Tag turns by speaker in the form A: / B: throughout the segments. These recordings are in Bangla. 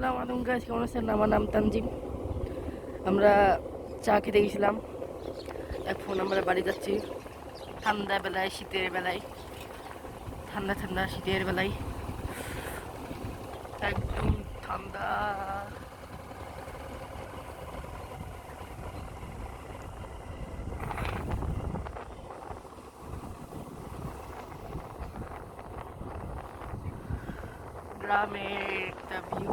A: আসসালামু আলাইকুম গাইস, কেমন আছেন? আমার নাম তানজিম। আমরা চা খেতে গেছিলাম, এখন আমরা বাড়ি যাচ্ছি। ঠান্ডা বেলায়, শীতের বেলায়, ঠান্ডা ঠান্ডা শীতের বেলায় একদম ঠান্ডা। গ্রামের একটা ভিউ।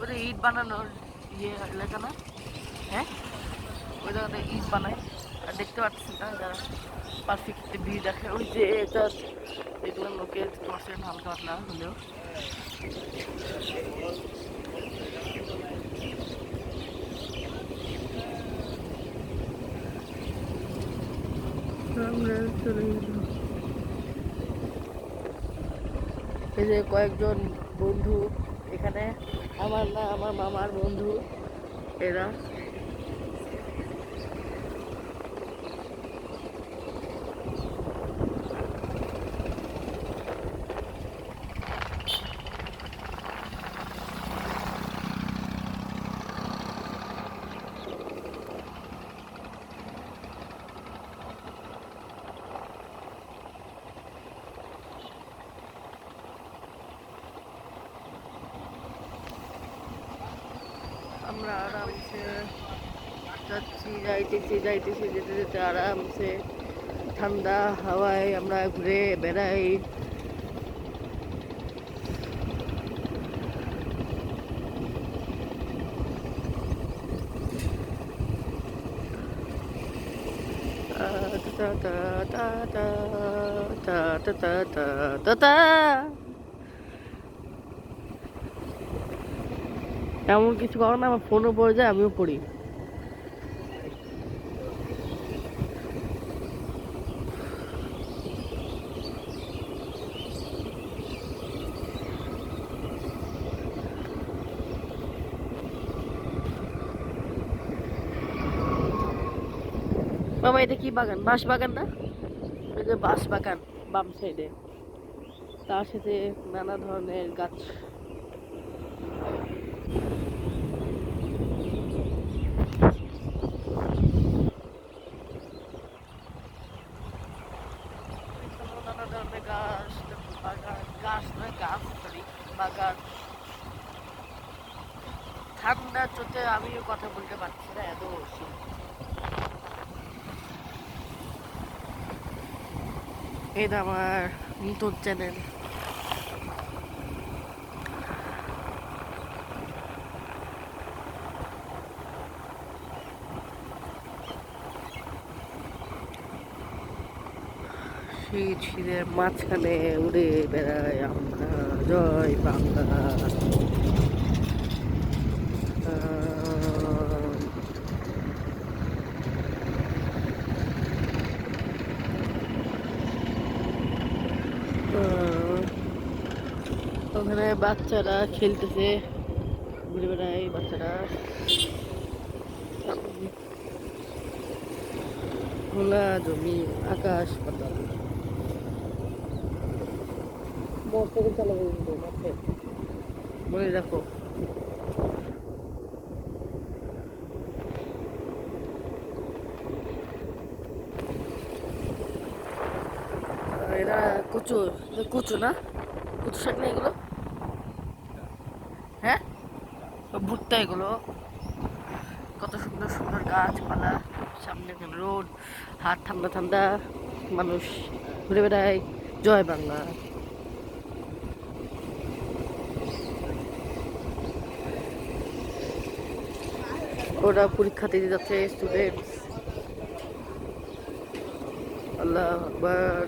A: ওদের ইট বানানোর এলাকা না? হ্যাঁ, ওই জায়গাতে ইট বানায়। আর দেখতে পাচ্ছি না যারা পারফেক্ট ভিউ দেখে, ওই যে এটা দেখলাম লোকে করছেন হালকা পাতলা হলেও। এই যে কয়েকজন বন্ধু এখানে, আমার না আমার মামার বন্ধু এরা। আমরা আরামসে যাচ্ছি, যাইতেছি যেতে যেতে আরামসে ঠান্ডা হাওয়ায় আমরা ঘুরে বেড়াই। এমন কিছু করো না, আমার ফোনও পড়ে যায়, আমিও পড়ি। বাবা, এটা কি বাগান? বাঁশ বাগান না? এই যে বাঁশ বাগান বাম সাইডে, তার সাথে নানা ধরনের গাছ। নানা ধরনের গাছ, বাগান, গাছ নয় গাছ, সরি, বাগান। ঠান্ডা চোটে আমিও কথা বলতে পারছি না, এত শীত। এটা আমার নতুন চ্যানেল। শীতের মাঝখানে উড়ে বেড়াই আমরা, জয় বাংলা। ওখানে বাচ্চারা খেলতেছে, ঘুরে বেড়ায় বাচ্চারা। খোলা জমি, আকাশ পাতাল। মোটরসাইকেল চালাবো কিন্তু মাঠে, মনে রাখো। এরা কচু, কচু না, কচু শাক না এগুলো? হ্যাঁ, ভুট্টা এগুলো। কত সুন্দর সুন্দর গাছপালা, সামনে রোড, হাত ঠান্ডা ঠান্ডা, মানুষ ঘুরে বেড়ায়। জয় বাংলা। ওরা পরীক্ষা দিতে যাচ্ছে, স্টুডেন্টস। আল্লাহ আকবার।